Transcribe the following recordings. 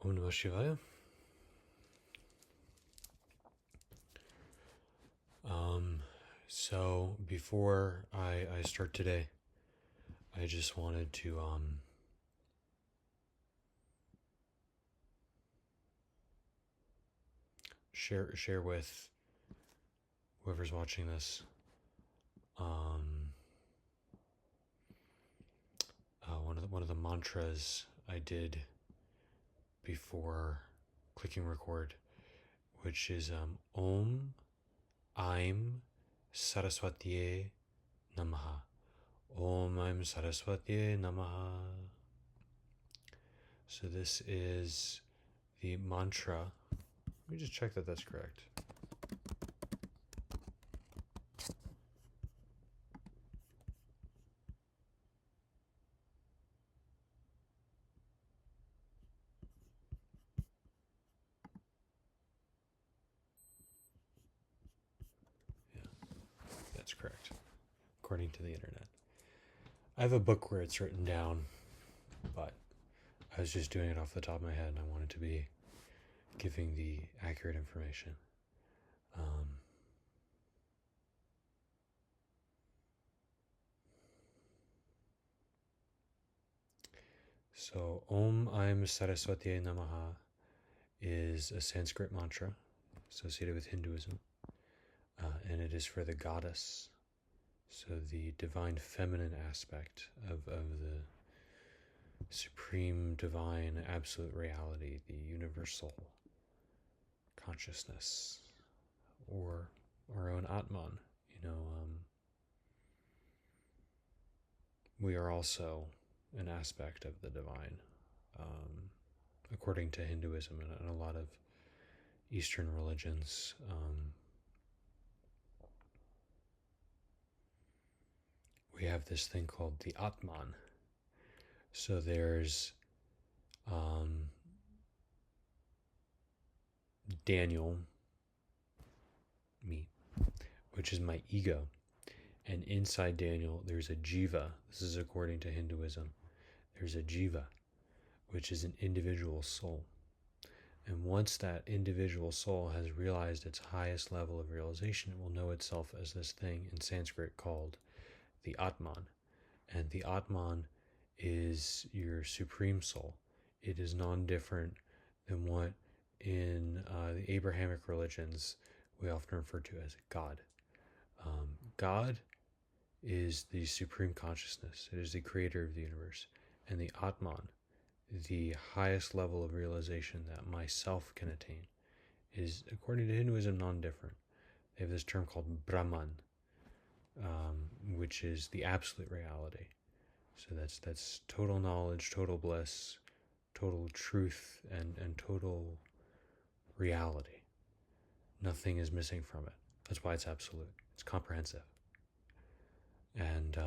Om Namah Shivaya. So before I start today, I just wanted to share with whoever's watching this one of the mantras I did before clicking record, which is Om Aim Saraswati Namaha. Om Aim Saraswati Namaha. So this is the mantra. Let me just check that that's correct. Yeah, that's correct, according to the internet. I have a book where it's written down, but I was just doing it off the top of my head, and I wanted to be giving the accurate information. So, Om Aim Saraswati Namaha is a Sanskrit mantra associated with Hinduism, and it is for the goddess, so the divine feminine aspect of the supreme divine absolute reality, the universal consciousness, or our own Atman. We are also an aspect of the divine, according to Hinduism and a lot of Eastern religions. We have this thing called the Atman. So there's Daniel, me, which is my ego. And inside Daniel, there's a jiva. This is according to Hinduism. There's a jiva, which is an individual soul. And once that individual soul has realized its highest level of realization, it will know itself as this thing in Sanskrit called the Atman. And the Atman is your supreme soul. It is non-different than what in the Abrahamic religions we often refer to as God. God is the supreme consciousness. It is the creator of the universe. And the Atman, the highest level of realization that myself can attain, is, according to Hinduism, non-different. They have this term called Brahman, which is the absolute reality. So that's total knowledge, total bliss, total truth, and total reality. Nothing is missing from it. That's why it's absolute. It's comprehensive. And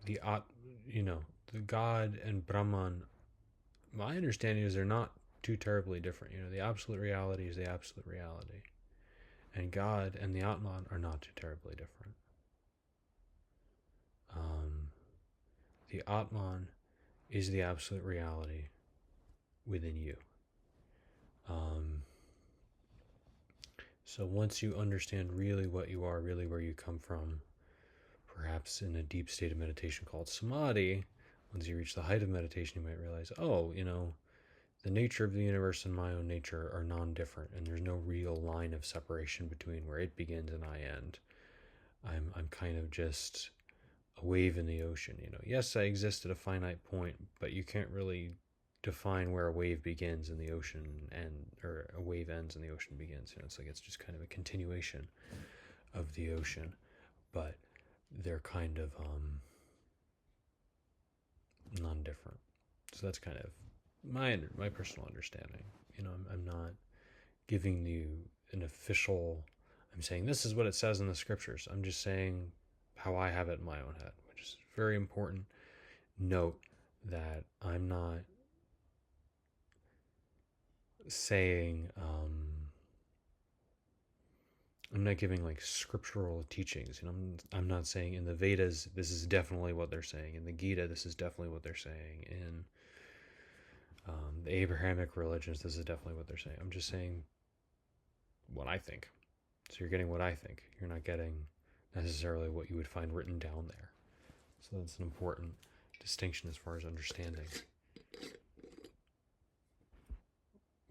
the God and Brahman, my understanding is they're not too terribly different. The absolute reality is the absolute reality. And God and the Atman are not too terribly different. The Atman is the absolute reality within you. So once you understand really what you are, really where you come from, perhaps in a deep state of meditation called samadhi, once you reach the height of meditation, you might realize, the nature of the universe and my own nature are non-different, and there's no real line of separation between where it begins and I end. I'm kind of just a wave in the ocean. Yes, I exist at a finite point, but you can't really define where a wave begins and the ocean or a wave ends and the ocean begins. It's like it's just kind of a continuation of the ocean, but they're kind of non-different. So that's kind of my personal understanding. I'm not giving you an official. I'm saying this is what it says in the scriptures. I'm just saying how I have it in my own head, which is very important. Note that I'm not saying I'm not giving like scriptural teachings. I'm not saying in the Vedas this is definitely what they're saying. In the Gita, this is definitely what they're saying. In the Abrahamic religions, this is definitely what they're saying. I'm just saying what I think. So you're getting what I think. You're not getting necessarily what you would find written down there. So that's an important distinction as far as understanding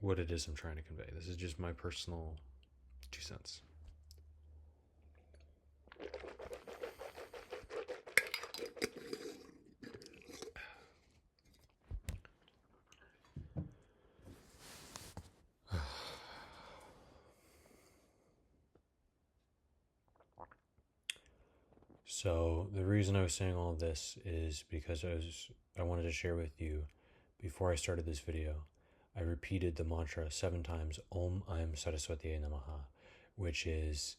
what it is I'm trying to convey. This is just my personal 2 cents. So the reason I was saying all of this is because I wanted to share with you before I started this video. I repeated the mantra 7 times, Om Ayam Saraswati Namaha, which is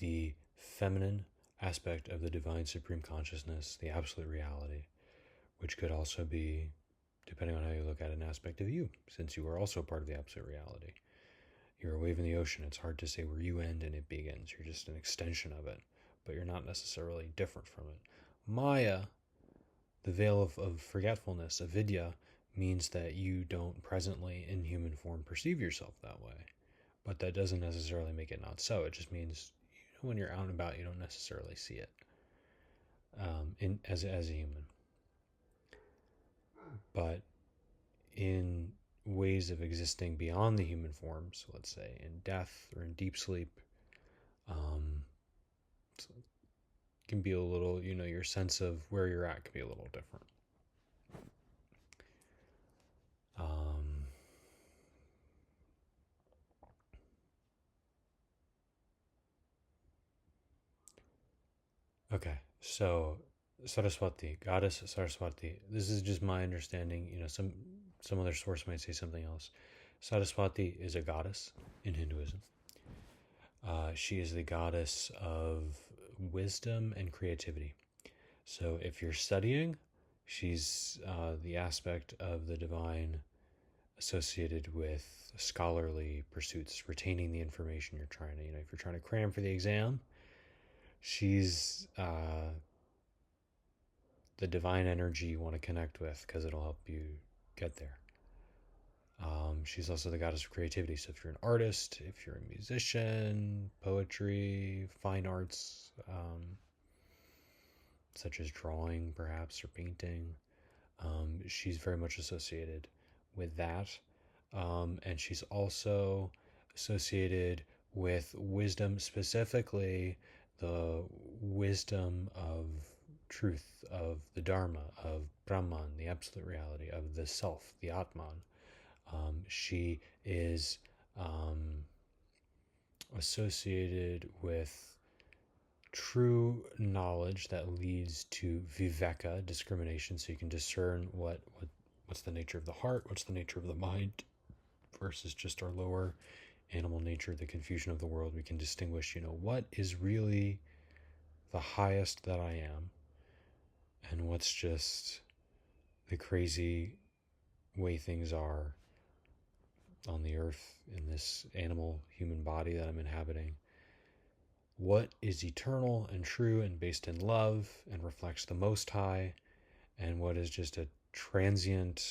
the feminine aspect of the divine supreme consciousness, the absolute reality, which could also be, depending on how you look at it, an aspect of you, since you are also part of the absolute reality. You're a wave in the ocean. It's hard to say where you end and it begins. You're just an extension of it, but you're not necessarily different from it. Maya, the veil of forgetfulness, avidya, means that you don't presently in human form perceive yourself that way. But that doesn't necessarily make it not so. It just means when you're out and about, you don't necessarily see it as a human. But in ways of existing beyond the human form, so let's say in death or in deep sleep, can be a little, your sense of where you're at can be a little different. Okay, so Saraswati, goddess Saraswati. This is just my understanding. Some other source might say something else. Saraswati is a goddess in Hinduism. She is the goddess of wisdom and creativity. So if you're studying, she's the aspect of the divine associated with scholarly pursuits, retaining the information you're trying to, if you're trying to cram for the exam, she's the divine energy you want to connect with because it'll help you get there. She's also the goddess of creativity. So if you're an artist, if you're a musician, poetry, fine arts, such as drawing perhaps or painting, she's very much associated with that. And she's also associated with wisdom, specifically the wisdom of truth, of the Dharma, of Brahman, the absolute reality, of the self, the Atman. She is associated with true knowledge that leads to viveka, discrimination, so you can discern what's the nature of the heart, what's the nature of the mind, versus just our lower animal nature, the confusion of the world. We can distinguish, what is really the highest that I am, and what's just the crazy way things are on the earth in this animal human body that I'm inhabiting. What is eternal and true and based in love and reflects the Most High, and what is just a transient,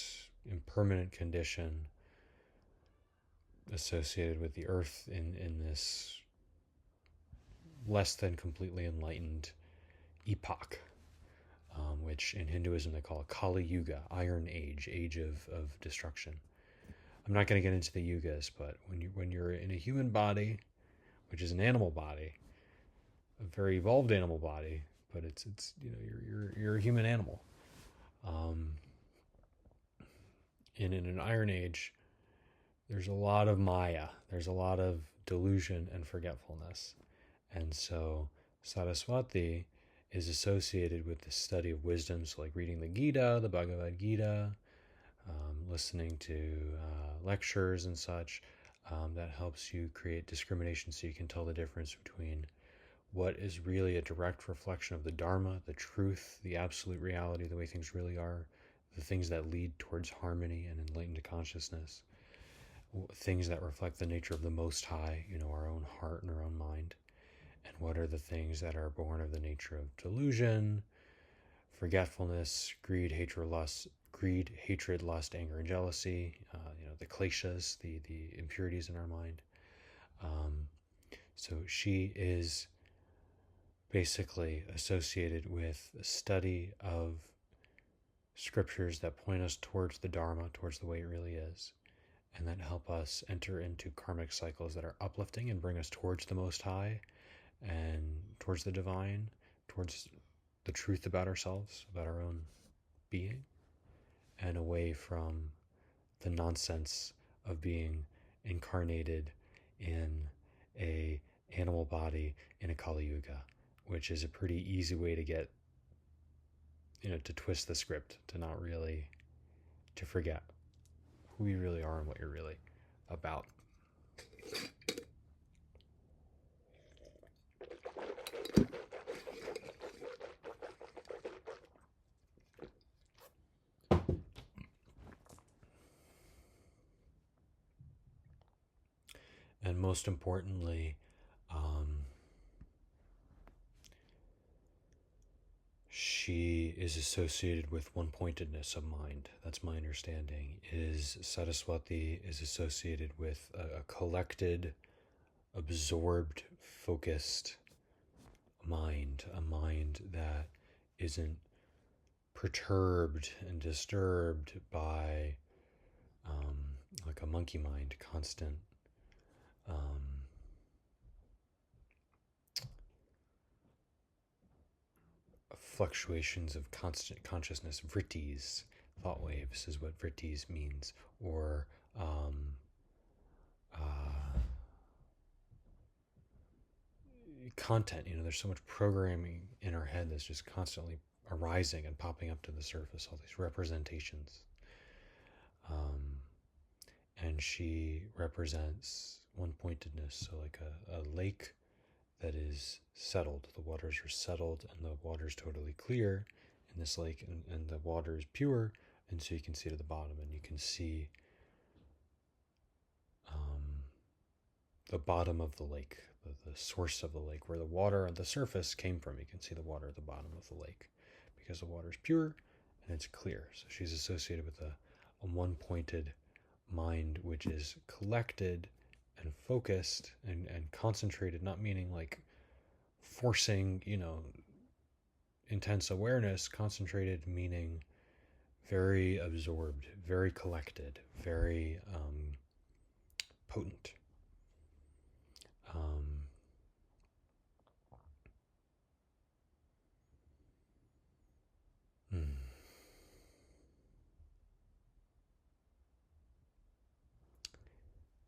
impermanent condition associated with the earth in this less than completely enlightened epoch, which in Hinduism they call Kali Yuga, Iron Age, age of destruction. I'm not going to get into the yugas, but when you're in a human body, which is an animal body, a very evolved animal body, but it's you're a human animal. In an Iron Age, there's a lot of Maya, there's a lot of delusion and forgetfulness, and so Saraswati is associated with the study of wisdom, so like reading the Gita, the Bhagavad Gita, listening to lectures and such, that helps you create discrimination so you can tell the difference between what is really a direct reflection of the Dharma, the truth, the absolute reality, the way things really are, the things that lead towards harmony and enlightened consciousness, things that reflect the nature of the Most High, our own heart and our own mind, And what are the things that are born of the nature of delusion, forgetfulness, greed, hatred, lust, anger, and jealousy, the kleshas, the impurities in our mind. So she is basically associated with the study of scriptures that point us towards the Dharma, towards the way it really is, and that help us enter into karmic cycles that are uplifting and bring us towards the Most High and towards the divine, towards the truth about ourselves, about our own being, and away from the nonsense of being incarnated in a animal body in a Kali Yuga, which is a pretty easy way to get, to twist the script, to not really, to forget who you really are and what you're really about. And most importantly, she is associated with one-pointedness of mind. That's my understanding. Saraswati is associated with a collected, absorbed, focused mind, a mind that isn't perturbed and disturbed by like a monkey mind, constant fluctuations of constant consciousness. Vrittis, thought waves is what vrittis means, or content. There's so much programming in our head that's just constantly arising and popping up to the surface, all these representations. And she represents one-pointedness, so like a lake that is settled. The waters are settled and the water is totally clear in this lake, and the water is pure, and so you can see to the bottom, and you can see the bottom of the lake, the source of the lake, where the water on the surface came from. You can see the water at the bottom of the lake because the water is pure and it's clear. So she's associated with a one-pointed mind, which is collected and focused and concentrated, not meaning like forcing, intense awareness. Concentrated meaning very absorbed, very collected, very potent.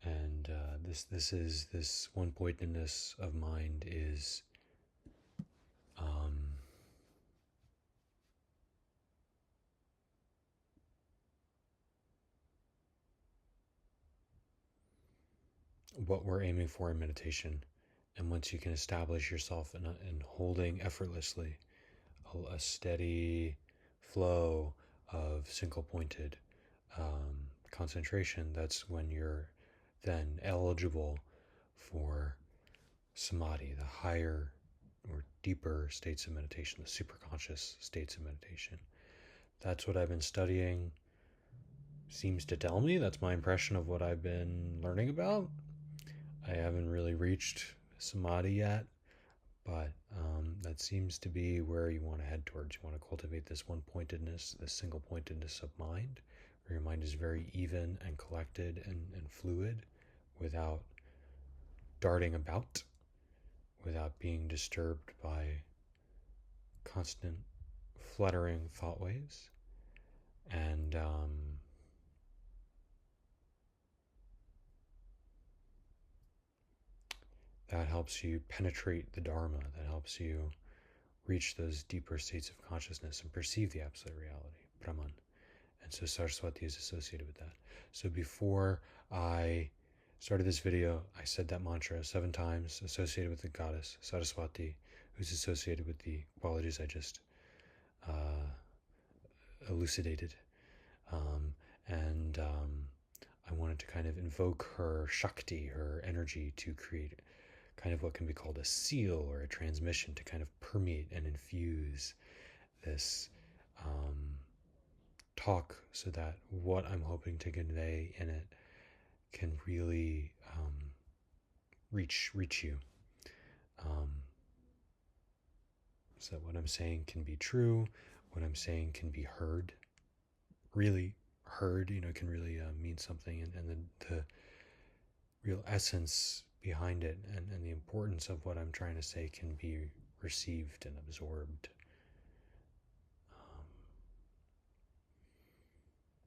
And this one-pointedness of mind is what we're aiming for in meditation. And once you can establish yourself in holding effortlessly a steady flow of single-pointed concentration, that's when you're then eligible for samadhi, the higher or deeper states of meditation, the superconscious states of meditation. That's what I've been studying. Seems to tell me, that's my impression of what I've been learning about. I haven't really reached samadhi yet, but that seems to be where you want to head towards. You want to cultivate this one-pointedness, this single-pointedness of mind, where your mind is very even and collected and fluid, without darting about, without being disturbed by constant fluttering thought waves. And that helps you penetrate the Dharma, that helps you reach those deeper states of consciousness and perceive the absolute reality, Brahman. And so Saraswati is associated with that. So before I started this video, I said that mantra 7 times, associated with the goddess Saraswati, who's associated with the qualities I just elucidated. I wanted to kind of invoke her Shakti, her energy, to create kind of what can be called a seal or a transmission to kind of permeate and infuse this talk, so that what I'm hoping to convey in it can really reach you. So that what I'm saying can be true, what I'm saying can be heard, really heard, can really mean something, and the real essence behind it, and the importance of what I'm trying to say can be received and absorbed.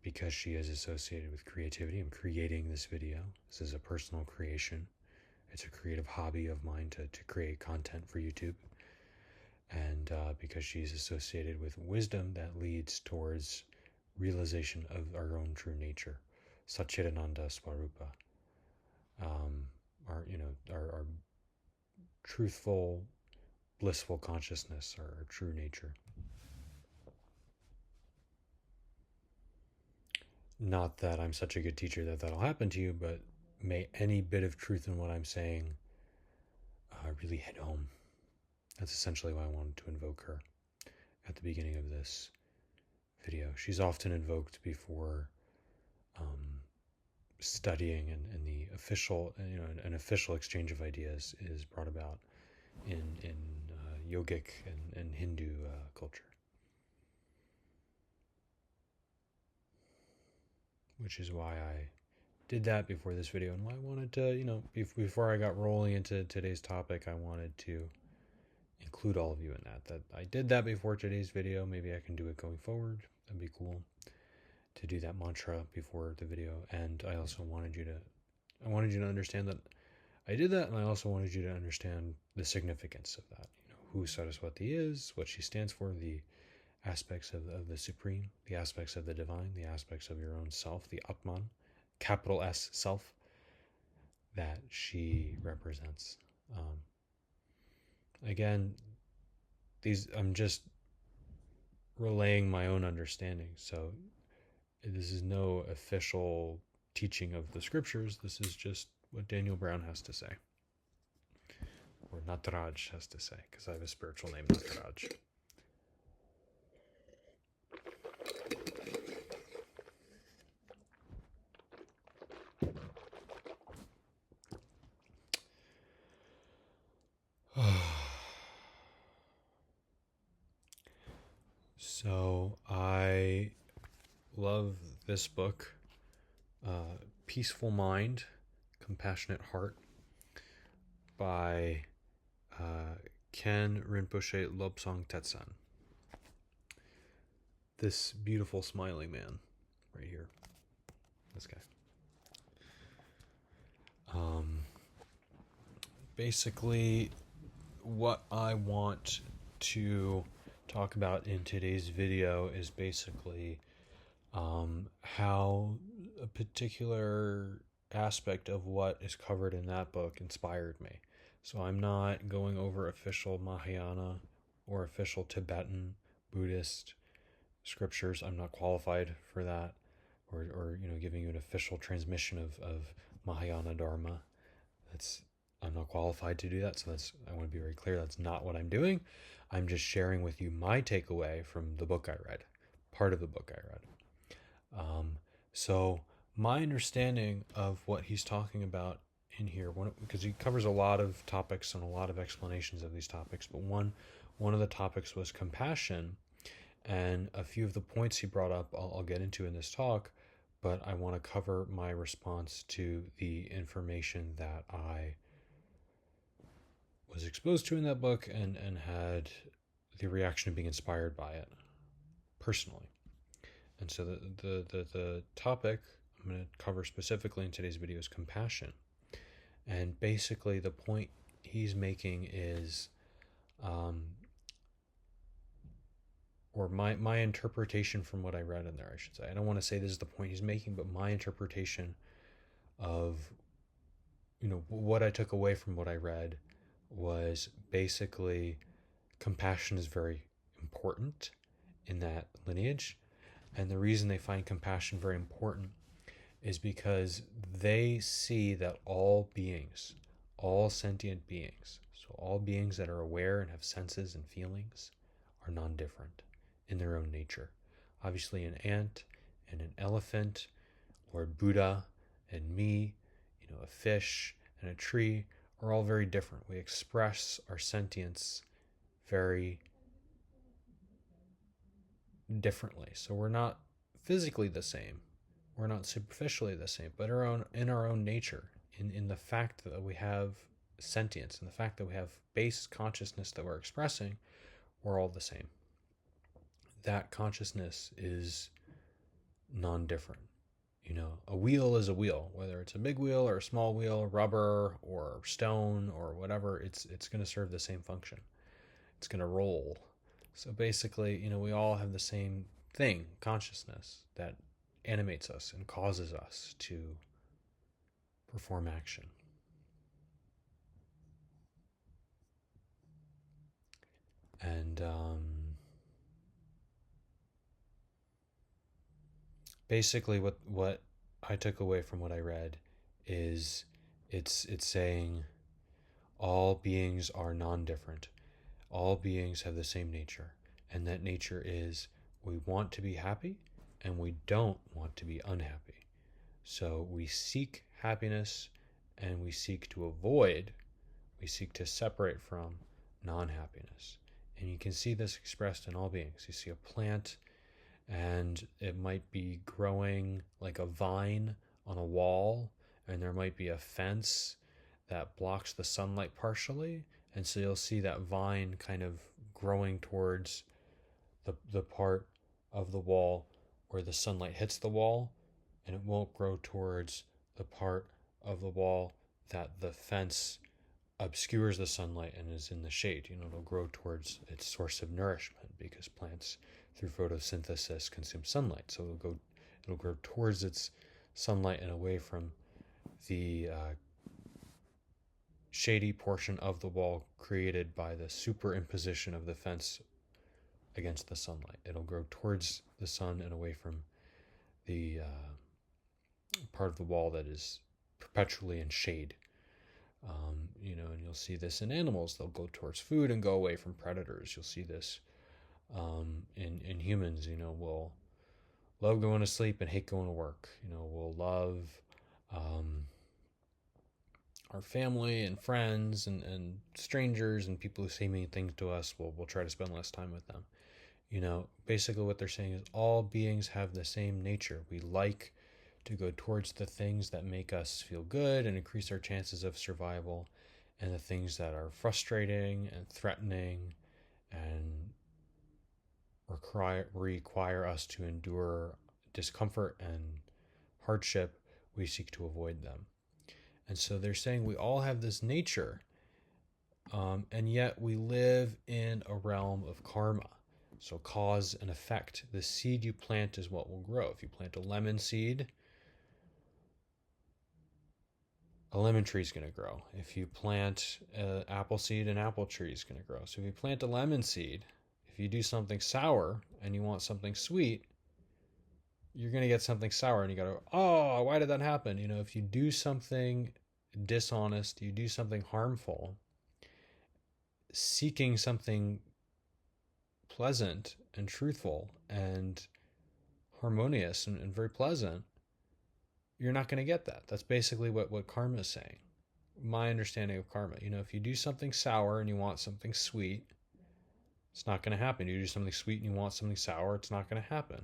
Because she is associated with creativity, I'm creating this video. This is a personal creation. It's a creative hobby of mine to create content for YouTube. And because she's associated with wisdom that leads towards realization of our own true nature, Satchidananda Swarupa, our truthful, blissful consciousness, our true nature. Not that I'm such a good teacher that that'll happen to you, but may any bit of truth in what I'm saying really hit home. That's essentially why I wanted to invoke her at the beginning of this video. She's often invoked before studying, and the official, an official exchange of ideas is brought about in yogic and Hindu culture, which is why I did that before this video, and why I wanted to, before I got rolling into today's topic, I wanted to include all of you in that I did that before today's video. Maybe I can do it going forward. That'd be cool to do that mantra before the video. And I also wanted you to understand that I did that, and I also wanted you to understand the significance of that. Who Saraswati is, what she stands for, the aspects of the supreme, the aspects of the divine, the aspects of your own self, the Atman, capital S self, that she represents. Again, I'm just relaying my own understanding. So this is no official teaching of the scriptures. This is just what Daniel Brown has to say, or Nataraj has to say, because I have a spiritual name, Nataraj. So I love this book, Peaceful Mind, Compassionate Heart, by Ken Rinpoche Lobsang Tetsan. This beautiful smiling man right here. This guy. Basically, what I want to talk about in today's video is basically how a particular aspect of what is covered in that book inspired me. So I'm not going over official Mahayana or official Tibetan Buddhist scriptures. I'm not qualified for that, or giving you an official transmission of Mahayana Dharma. I'm not qualified to do that. So I want to be very clear. That's not what I'm doing. I'm just sharing with you my takeaway from the book I read, part of the book I read. So my understanding of what he's talking about in here, because he covers a lot of topics and a lot of explanations of these topics, but one of the topics was compassion, and a few of the points he brought up I'll get into in this talk, but I want to cover my response to the information that I was exposed to in that book and had the reaction of being inspired by it personally. And so the topic I'm going to cover specifically in today's video is compassion. And basically the point he's making is, or my interpretation from what I read in there, I should say. I don't want to say this is the point he's making, but my interpretation of, what I took away from what I read was basically compassion is very important in that lineage. And the reason they find compassion very important is because they see that all beings, all sentient beings, so all beings that are aware and have senses and feelings, are non-different in their own nature. Obviously, an ant and an elephant, Lord Buddha and me, a fish and a tree are all very different. We express our sentience very differently. So we're not physically the same. We're not superficially the same, but in our own nature, in the fact that we have sentience and the fact that we have base consciousness that we're expressing, we're all the same. That consciousness is non-different. A wheel is a wheel, whether it's a big wheel or a small wheel, rubber or stone or whatever, it's going to serve the same function. It's going to roll. So basically, we all have the same thing, consciousness, that animates us and causes us to perform action. And basically what I took away from what I read is it's saying all beings are non-different. All beings have the same nature, and that nature is we want to be happy and we don't want to be unhappy. So we seek happiness and we seek to separate from non-happiness. And you can see this expressed in all beings. You see a plant and it might be growing like a vine on a wall, and there might be a fence that blocks the sunlight partially, and so you'll see that vine kind of growing towards the part of the wall where the sunlight hits the wall, and it won't grow towards the part of the wall that the fence obscures the sunlight and is in the shade. It'll grow towards its source of nourishment, because plants through photosynthesis consume sunlight. So it'll grow towards its sunlight and away from the shady portion of the wall created by the superimposition of the fence against the sunlight. It'll grow towards the sun and away from the part of the wall that is perpetually in shade. And you'll see this in animals. They'll go towards food and go away from predators. You'll see this in humans. We'll love going to sleep and hate going to work. We'll love our family and friends and strangers and people who say mean things to us. We'll try to spend less time with them. Basically what they're saying is all beings have the same nature. We like to go towards the things that make us feel good and increase our chances of survival, and the things that are frustrating and threatening and require us to endure discomfort and hardship, we seek to avoid them. And so they're saying we all have this nature, and yet we live in a realm of karma. So cause and effect. The seed you plant is what will grow. If you plant a lemon seed, a lemon tree is going to grow. If you plant an apple seed, an apple tree is going to grow. So if you plant a lemon seed, if you do something sour and you want something sweet, you're going to get something sour, and you go, oh, why did that happen? If you do something dishonest, you do something harmful, seeking something pleasant and truthful and harmonious and very pleasant, you're not going to get that. That's basically what karma is saying. My understanding of karma. If you do something sour and you want something sweet, it's not going to happen. You do something sweet and you want something sour, it's not going to happen.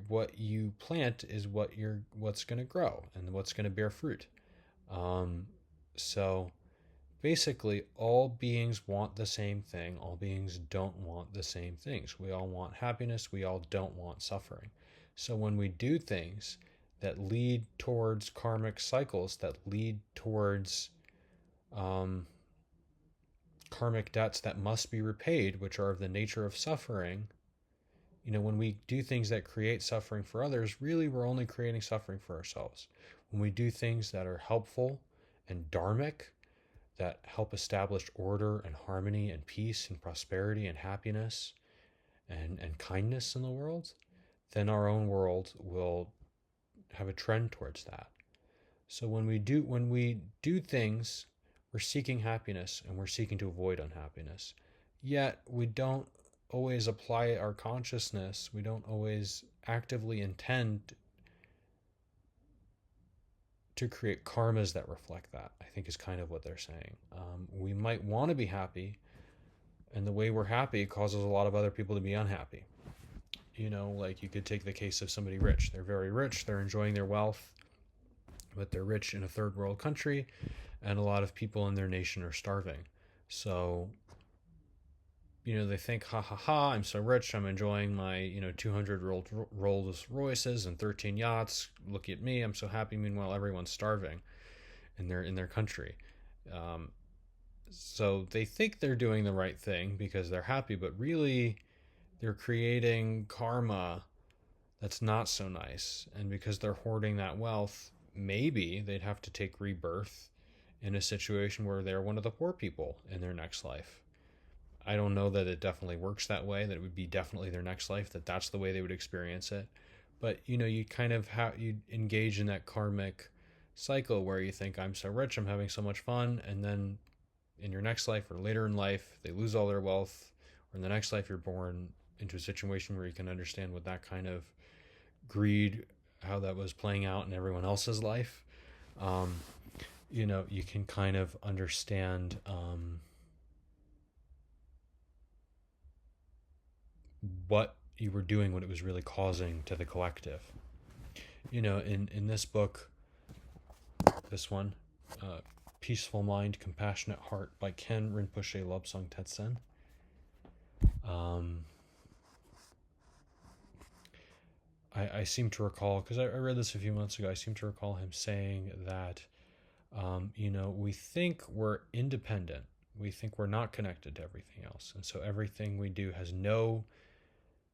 What you plant is what's going to grow and what's going to bear fruit. So basically, all beings want the same thing. All beings don't want the same things. We all want happiness. We all don't want suffering. So when we do things that lead towards karmic cycles, that lead towards karmic debts that must be repaid, which are of the nature of suffering, when we do things that create suffering for others, really we're only creating suffering for ourselves. When we do things that are helpful and dharmic, that help establish order and harmony and peace and prosperity and happiness and kindness in the world, then our own world will have a trend towards that. So when we do things, we're seeking happiness and we're seeking to avoid unhappiness. Yet we don't always apply our consciousness. We don't always actively intend to create karmas that reflect that, I think is kind of what they're saying. We might want to be happy, and the way we're happy causes a lot of other people to be unhappy. Like you could take the case of somebody rich. They're very rich, they're enjoying their wealth, but they're rich in a third world country, and a lot of people in their nation are starving. So, they think, ha ha ha, I'm so rich, I'm enjoying my, 200 Rolls Royces and 13 yachts. Look at me, I'm so happy. Meanwhile, everyone's starving in their country. So they think they're doing the right thing because they're happy, but really they're creating karma that's not so nice. And because they're hoarding that wealth, maybe they'd have to take rebirth in a situation where they're one of the poor people in their next life. I don't know that it definitely works that way, that it would be definitely their next life, that that's the way they would experience it. But, you kind of you engage in that karmic cycle where you think, I'm so rich, I'm having so much fun. And then in your next life or later in life, they lose all their wealth. Or in the next life, you're born into a situation where you can understand what that kind of greed, how that was playing out in everyone else's life. You can kind of understand what you were doing, what it was really causing to the collective. In this book, this one, Peaceful Mind, Compassionate Heart by Ken Rinpoche Lobsang Tetsen. I seem to recall, because I read this a few months ago, I seem to recall him saying that, we think we're independent. We think we're not connected to everything else. And so everything we do has no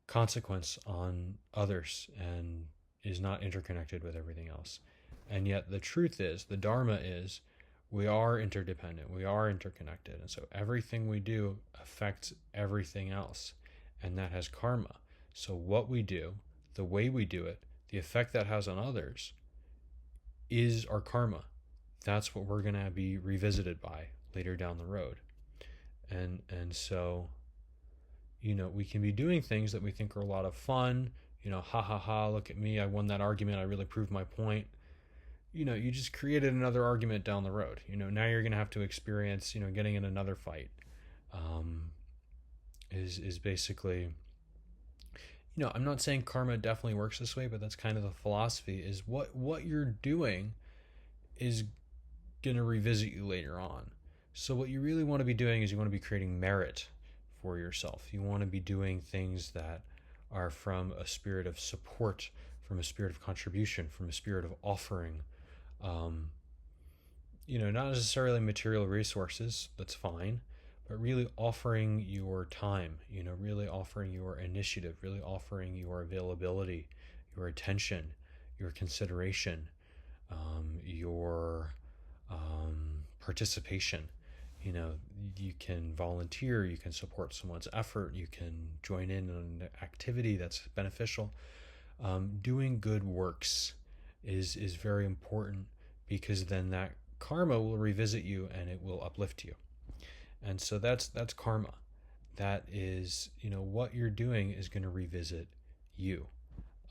consequence on others and is not interconnected with everything else. And yet the truth is, the Dharma is, we are interdependent, we are interconnected. And so everything we do affects everything else. And that has karma. So what we do, the way we do it, the effect that has on others is our karma. That's what we're going to be revisited by later down the road. And so, we can be doing things that we think are a lot of fun. Ha ha ha, look at me, I won that argument, I really proved my point. You just created another argument down the road. Now you're going to have to experience, getting in another fight. Is basically, I'm not saying karma definitely works this way, but that's kind of the philosophy, is what you're doing is going to revisit you later on. So what you really want to be doing is you want to be creating merit for yourself. You want to be doing things that are from a spirit of support, from a spirit of contribution, from a spirit of offering. Not necessarily material resources, that's fine, but really offering your time, really offering your initiative, really offering your availability, your attention, your consideration, your participation. You can volunteer, you can support someone's effort, you can join in on an activity that's beneficial. Doing good works is very important, because then that karma will revisit you and it will uplift you. And so that's karma. That is, what you're doing is going to revisit you.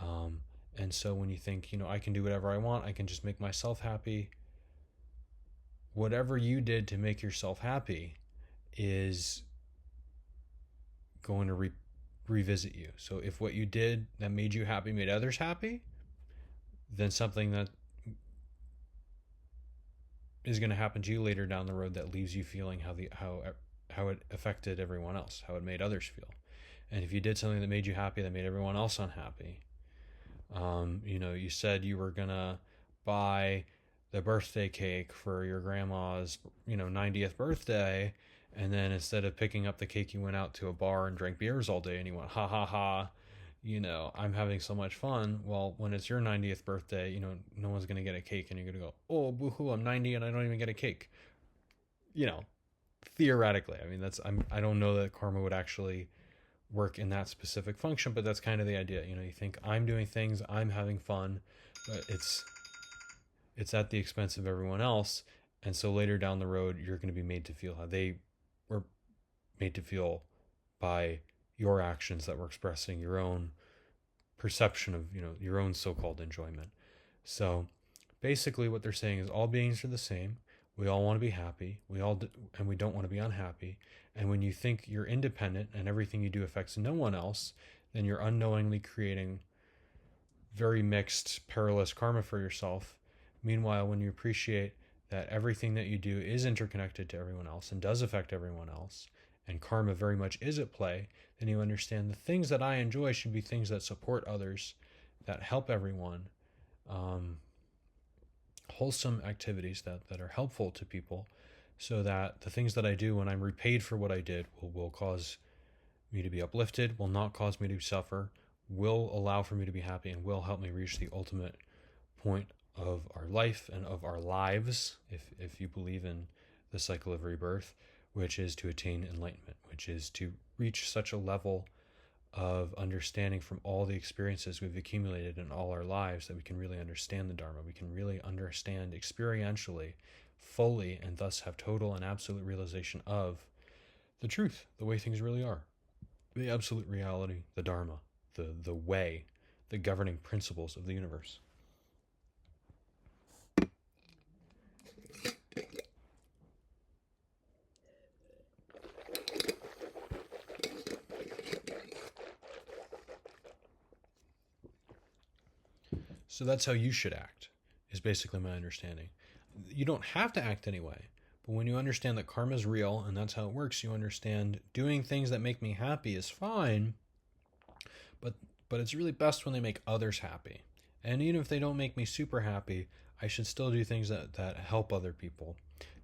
And so when you think, I can do whatever I want, I can just make myself happy, whatever you did to make yourself happy is going to revisit you. So if what you did that made you happy made others happy, then something that is going to happen to you later down the road that leaves you feeling how it affected everyone else, how it made others feel. And if you did something that made you happy that made everyone else unhappy, you said you were gonna buy the birthday cake for your grandma's 90th birthday, and then instead of picking up the cake, you went out to a bar and drank beers all day, and you went, ha ha ha, I'm having so much fun. Well, when it's your 90th birthday, no one's going to get a cake, and you're going to go, oh, boo-hoo, I'm 90 and I don't even get a cake. Theoretically, I don't know that karma would actually work in that specific function, but that's kind of the idea. You think I'm doing things, I'm having fun, but it's at the expense of everyone else. And so later down the road, you're going to be made to feel how they were made to feel by your actions that were expressing your own perception of, your own so-called enjoyment. So basically what they're saying is all beings are the same. We all want to be happy. And we don't want to be unhappy. And when you think you're independent and everything you do affects no one else, then you're unknowingly creating very mixed, perilous karma for yourself. Meanwhile, when you appreciate that everything that you do is interconnected to everyone else and does affect everyone else, and karma very much is at play, then you understand the things that I enjoy should be things that support others, that help everyone, wholesome activities that are helpful to people, so that the things that I do when I'm repaid for what I did will cause me to be uplifted, will not cause me to suffer, will allow for me to be happy, and will help me reach the ultimate point of our life and of our lives, if you believe in the cycle of rebirth, which is to attain enlightenment, which is to reach such a level of understanding from all the experiences we've accumulated in all our lives that we can really understand the Dharma. We can really understand experientially, fully, and thus have total and absolute realization of the truth, the way things really are, the absolute reality, the Dharma, the way, the governing principles of the universe. So that's how you should act, is basically my understanding. You don't have to act anyway, but when you understand that karma is real and that's how it works, you understand doing things that make me happy is fine, but it's really best when they make others happy. And even if they don't make me super happy, I should still do things that help other people,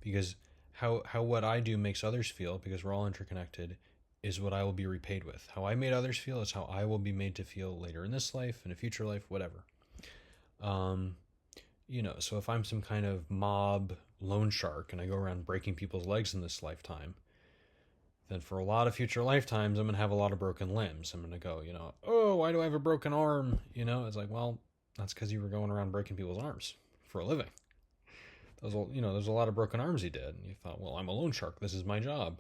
because how what I do makes others feel, because we're all interconnected, is what I will be repaid with. How I made others feel is how I will be made to feel later in this life, in a future life, whatever. So if I'm some kind of mob loan shark and I go around breaking people's legs in this lifetime, then for a lot of future lifetimes, I'm going to have a lot of broken limbs. I'm going to go, oh, why do I have a broken arm? It's like, well, that's because you were going around breaking people's arms for a living. There's a lot of broken arms he did. And you thought, well, I'm a loan shark. This is my job.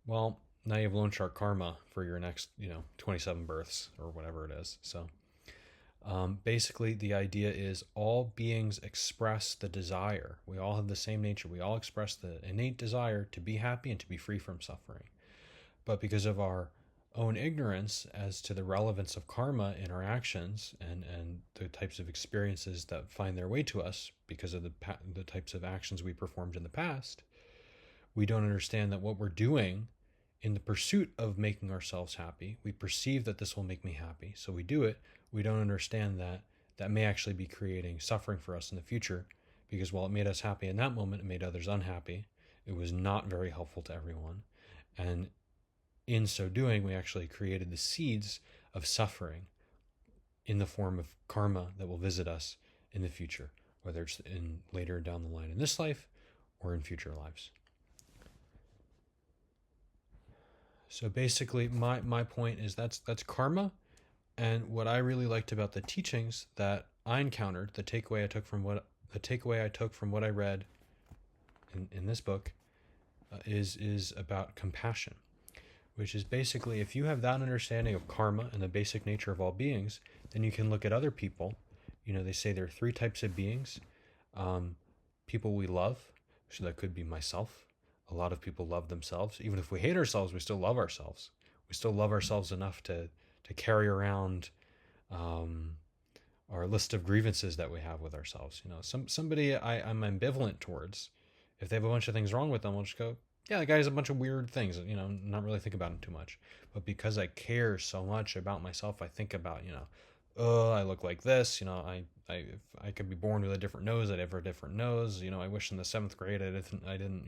Well, now you have loan shark karma for your next, 27 births or whatever it is. So basically, the idea is all beings express the desire. We all have the same nature. We all express the innate desire to be happy and to be free from suffering. But because of our own ignorance as to the relevance of karma in our actions and the types of experiences that find their way to us because of the types of actions we performed in the past, we don't understand that what we're doing in the pursuit of making ourselves happy, we perceive that this will make me happy, so we do it. We don't understand that that may actually be creating suffering for us in the future, because while it made us happy in that moment, it made others unhappy. It was not very helpful to everyone. And in so doing, we actually created the seeds of suffering in the form of karma that will visit us in the future, whether it's later down the line in this life or in future lives. So basically, my point is that's karma. And what I really liked about the teachings that I encountered, the takeaway I took from what I read in this book, is about compassion, which is basically, if you have that understanding of karma and the basic nature of all beings, then you can look at other people. They say there are 3 types of beings. People we love, so that could be myself. A lot of people love themselves. Even if we hate ourselves, we still love ourselves. We still love ourselves enough to carry around our list of grievances that we have with ourselves. Somebody I'm ambivalent towards, if they have a bunch of things wrong with them, I'll just go, yeah, the guy has a bunch of weird things, not really think about him too much. But because I care so much about myself, I think about, oh, I look like this, if I could be born with a different nose, I'd have a different nose. I wish in the 7th grade I didn't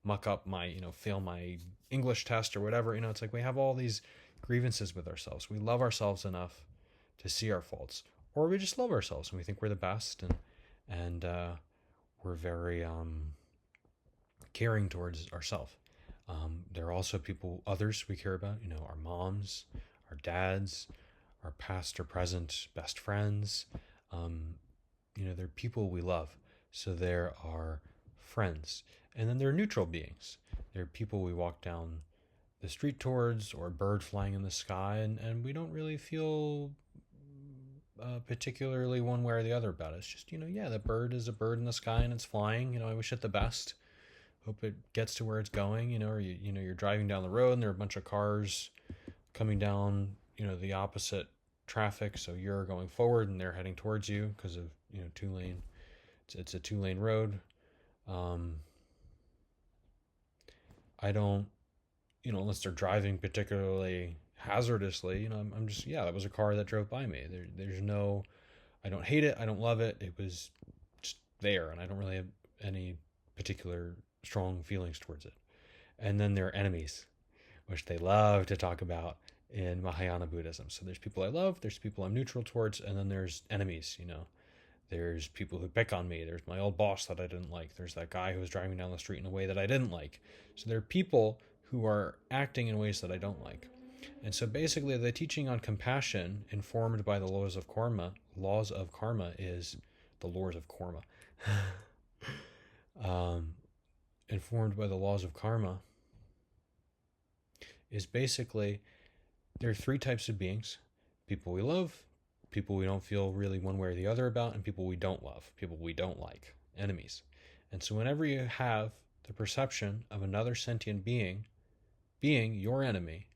muck up my, fail my English test or whatever. It's like we have all these grievances with ourselves. We love ourselves enough to see our faults, or we just love ourselves and we think we're the best, and we're very caring towards ourselves. There are also others we care about, our moms, our dads, our past or present best friends. They're people we love. So there are friends. And then there are neutral beings. There are people we walk down the street towards, or a bird flying in the sky, and we don't really feel particularly one way or the other about it. It's just, yeah, the bird is a bird in the sky and it's flying. I wish it the best. Hope it gets to where it's going. Or you're driving down the road and there are a bunch of cars coming down, the opposite traffic. So you're going forward and they're heading towards you because of, two lane. It's a 2-lane road. I don't, unless they're driving particularly hazardously, I'm just, yeah, that was a car that drove by me. There's no, I don't hate it. I don't love it. It was just there, and I don't really have any particular strong feelings towards it. And then there are enemies, which they love to talk about in Mahayana Buddhism. So there's people I love, there's people I'm neutral towards, and then there's enemies, There's people who pick on me. There's my old boss that I didn't like. There's that guy who was driving down the street in a way that I didn't like. So there are people who are acting in ways that I don't like. And so basically the teaching on compassion informed by the laws of karma is the laws of karma. Informed by the laws of karma is basically there are 3 types of beings: people we love, people we don't feel really one way or the other about, and people we don't love, people we don't like, enemies. And so whenever you have the perception of another sentient being your enemy,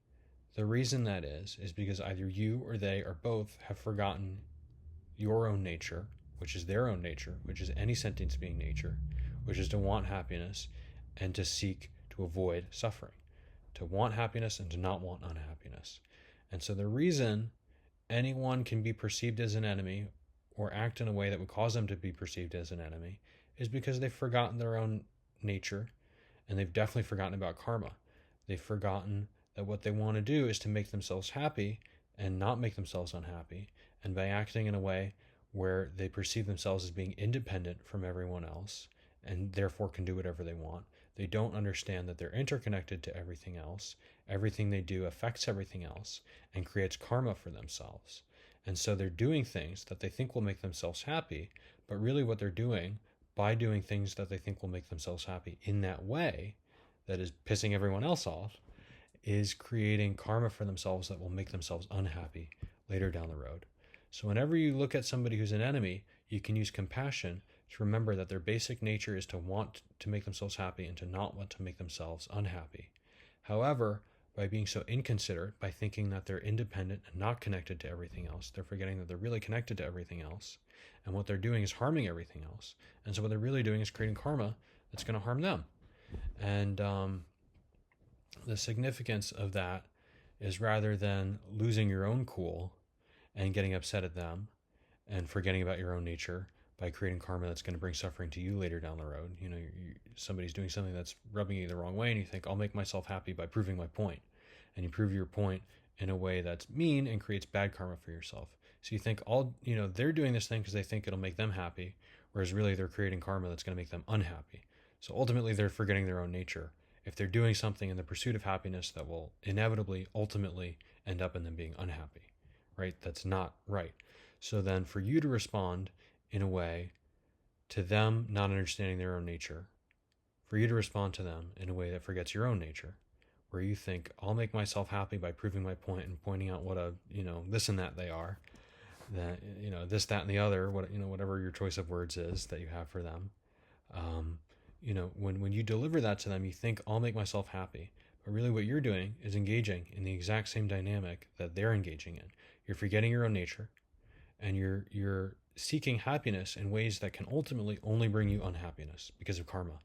the reason that is because either you or they or both have forgotten your own nature, which is their own nature, which is any sentient being nature, which is to want happiness and to seek to avoid suffering, to want happiness and to not want unhappiness. And so the reason anyone can be perceived as an enemy or act in a way that would cause them to be perceived as an enemy is because they've forgotten their own nature, and they've definitely forgotten about karma. They've forgotten that what they want to do is to make themselves happy and not make themselves unhappy, and by acting in a way where they perceive themselves as being independent from everyone else and therefore can do whatever they want, they don't understand that they're interconnected to everything else. Everything they do affects everything else and creates karma for themselves. And so they're doing things that they think will make themselves happy, but really what they're doing by doing things that they think will make themselves happy in that way, that is pissing everyone else off, is creating karma for themselves that will make themselves unhappy later down the road. So whenever you look at somebody who's an enemy, you can use compassion to remember that their basic nature is to want to make themselves happy and to not want to make themselves unhappy. However, by being so inconsiderate, by thinking that they're independent and not connected to everything else, they're forgetting that they're really connected to everything else. And what they're doing is harming everything else. And so what they're really doing is creating karma that's going to harm them. And the significance of that is, rather than losing your own cool and getting upset at them and forgetting about your own nature by creating karma that's going to bring suffering to you later down the road, somebody's doing something that's rubbing you the wrong way, and you think, I'll make myself happy by proving my point. And you prove your point in a way that's mean and creates bad karma for yourself. So you think they're doing this thing because they think it'll make them happy, whereas really they're creating karma that's going to make them unhappy. So ultimately they're forgetting their own nature if they're doing something in the pursuit of happiness that will inevitably, ultimately end up in them being unhappy, right? That's not right. So then for you to respond in a way to them not understanding their own nature, for you to respond to them in a way that forgets your own nature, where you think, I'll make myself happy by proving my point and pointing out what a, this and that they are, that, this, that, and the other, whatever your choice of words is that you have for them. When you deliver that to them, you think, I'll make myself happy. But really what you're doing is engaging in the exact same dynamic that they're engaging in. You're forgetting your own nature, and you're seeking happiness in ways that can ultimately only bring you unhappiness because of karma.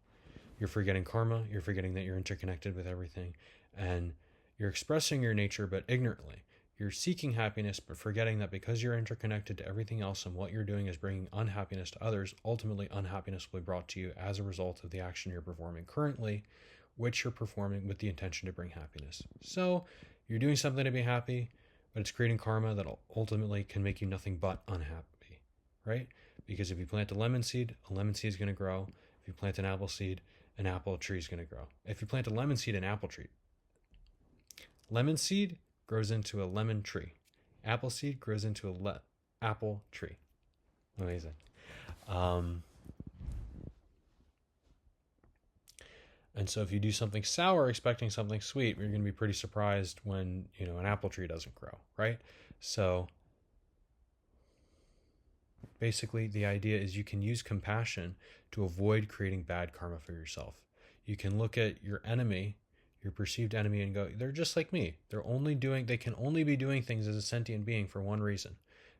You're forgetting karma, you're forgetting that you're interconnected with everything, and you're expressing your nature but ignorantly. You're seeking happiness but forgetting that because you're interconnected to everything else and what you're doing is bringing unhappiness to others, ultimately unhappiness will be brought to you as a result of the action you're performing currently, which you're performing with the intention to bring happiness. So you're doing something to be happy, but it's creating karma that ultimately can make you nothing but unhappy, right? Because if you plant a lemon seed is going to grow. If you plant an apple tree is going to grow. If you plant a lemon seed, an apple tree. Lemon seed grows into a lemon tree. Apple seed grows into a apple tree. Amazing. And so if you do something sour expecting something sweet, you're going to be pretty surprised when, an apple tree doesn't grow, right? So basically, the idea is you can use compassion to avoid creating bad karma for yourself. You can look at your enemy, your perceived enemy, and go, they're just like me. They can only be doing things as a sentient being for one reason,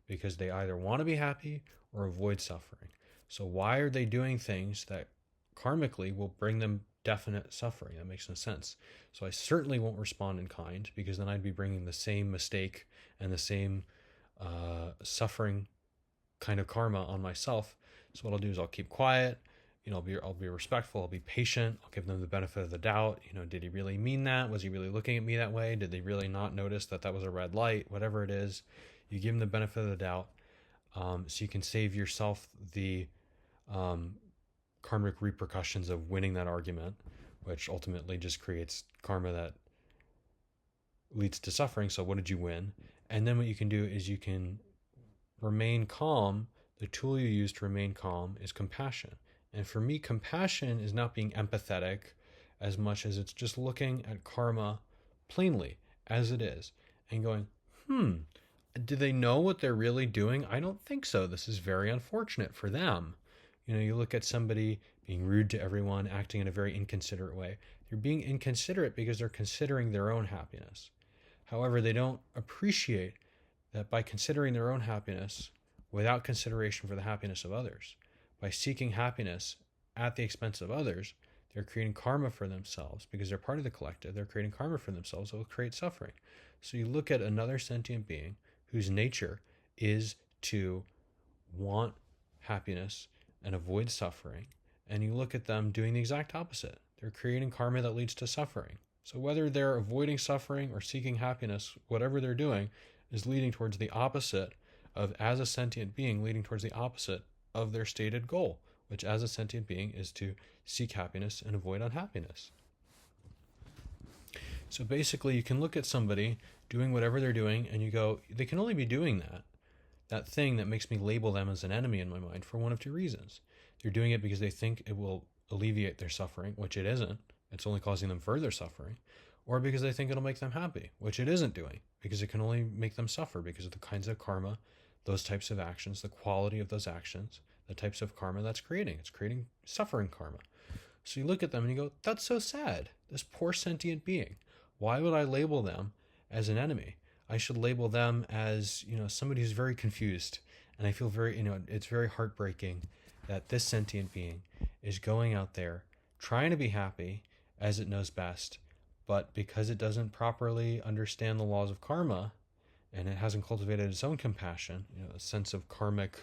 because they either want to be happy or avoid suffering. So why are they doing things that karmically will bring them definite suffering? That makes no sense. So I certainly won't respond in kind, because then I'd be bringing the same mistake and the same suffering kind of karma on myself. So what I'll do is I'll keep quiet. I'll be respectful. I'll be patient. I'll give them the benefit of the doubt. Did he really mean that? Was he really looking at me that way? Did they really not notice that that was a red light? Whatever it is, you give them the benefit of the doubt, so you can save yourself the karmic repercussions of winning that argument, which ultimately just creates karma that leads to suffering. So what did you win? And then what you can do is you can remain calm. The tool you use to remain calm is compassion. And for me, compassion is not being empathetic as much as it's just looking at karma plainly as it is and going, do they know what they're really doing? I don't think so. This is very unfortunate for them. You look at somebody being rude to everyone, acting in a very inconsiderate way. They're being inconsiderate because they're considering their own happiness. However, they don't appreciate that by considering their own happiness without consideration for the happiness of others, by seeking happiness at the expense of others, they're creating karma for themselves because they're part of the collective. They're creating karma for themselves that will create suffering. So you look at another sentient being whose nature is to want happiness and avoid suffering, and you look at them doing the exact opposite. They're creating karma that leads to suffering. So whether they're avoiding suffering or seeking happiness, whatever they're doing is leading towards the opposite of, as a sentient being, leading towards the opposite of their stated goal, which as a sentient being is to seek happiness and avoid unhappiness. So basically, you can look at somebody doing whatever they're doing and you go, they can only be doing that thing that makes me label them as an enemy in my mind for one of two reasons. They're doing it because they think it will alleviate their suffering, which it isn't. It's only causing them further suffering. Or because they think it'll make them happy, which it isn't doing, because it can only make them suffer because of the kinds of karma, those types of actions, the quality of those actions, the types of karma that's creating. It's creating suffering karma. So you look at them and you go, that's so sad. This poor sentient being. Why would I label them as an enemy? I should label them as, somebody who's very confused. And I feel very, it's very heartbreaking that this sentient being is going out there trying to be happy as it knows best, but because it doesn't properly understand the laws of karma and it hasn't cultivated its own compassion, a sense of karmic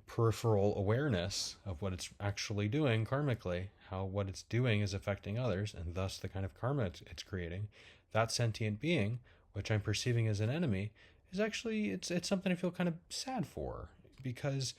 peripheral awareness of what it's actually doing karmically, how what it's doing is affecting others, and thus the kind of karma it's creating, that sentient being, which I'm perceiving as an enemy, is actually, it's something I feel kind of sad for, because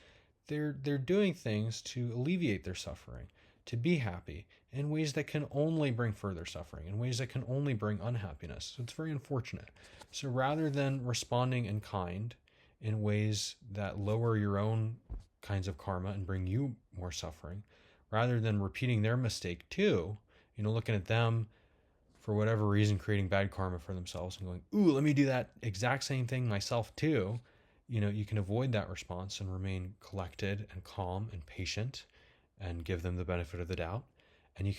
they're doing things to alleviate their suffering, to be happy in ways that can only bring further suffering, in ways that can only bring unhappiness. So it's very unfortunate. So rather than responding in kind in ways that lower your own kinds of karma and bring you more suffering, rather than repeating their mistake too, looking at them for whatever reason creating bad karma for themselves and going, ooh, let me do that exact same thing myself too, you can avoid that response and remain collected and calm and patient and give them the benefit of the doubt. And you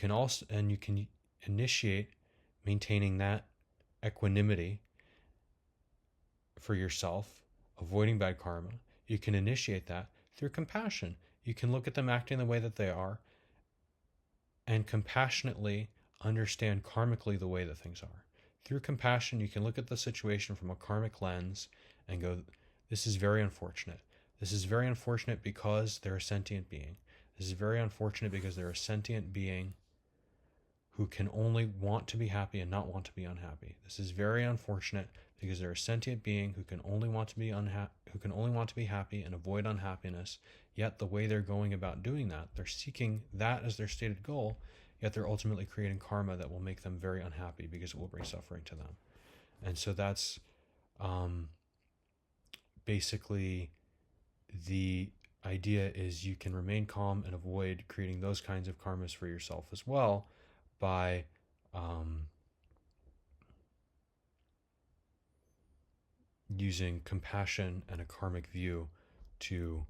can initiate maintaining that equanimity for yourself, avoiding bad karma. You can initiate that through compassion. You can look at them acting the way that they are and compassionately understand karmically the way that things are. Through compassion, you can look at the situation from a karmic lens and go, this is very unfortunate. This is very unfortunate because they're a sentient being. This is very unfortunate because they're a sentient being who can only want to be happy and not want to be unhappy. This is very unfortunate because they're a sentient being who can only want to be happy and avoid unhappiness. Yet the way they're going about doing that, they're seeking that as their stated goal, yet they're ultimately creating karma that will make them very unhappy because it will bring suffering to them. And so that's basically the idea is you can remain calm and avoid creating those kinds of karmas for yourself as well by using compassion and a karmic view to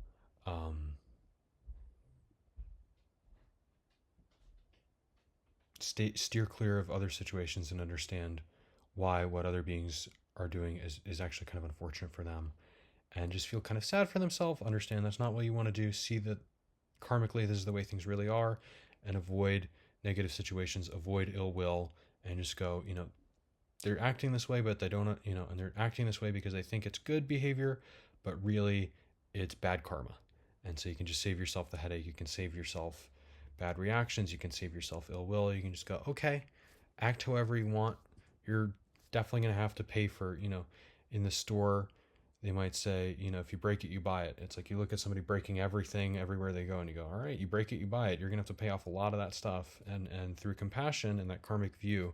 steer clear of other situations and understand why what other beings are doing is actually kind of unfortunate for them, and just feel kind of sad for themselves. Understand that's not what you want to do. See that karmically this is the way things really are, and avoid negative situations, avoid ill will, and just go, they're acting this way, but they don't, and they're acting this way because they think it's good behavior, but really it's bad karma. And so you can just save yourself the headache. You can save yourself bad reactions. You can save yourself ill will. You can just go, okay, act however you want. You're definitely going to have to pay for, in the store, they might say, if you break it, you buy it. It's like you look at somebody breaking everything everywhere they go and you go, all right, you break it, you buy it. You're going to have to pay off a lot of that stuff. And through compassion and that karmic view,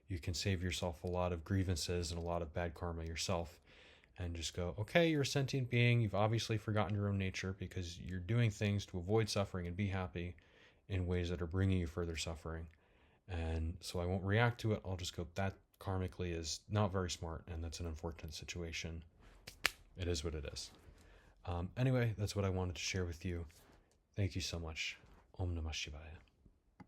you can save yourself a lot of grievances and a lot of bad karma yourself. And just go, okay, you're a sentient being. You've obviously forgotten your own nature because you're doing things to avoid suffering and be happy in ways that are bringing you further suffering. And so I won't react to it. I'll just go, that karmically is not very smart, and that's an unfortunate situation. It is what it is. Anyway, that's what I wanted to share with you. Thank you so much. Om Namah Shivaya.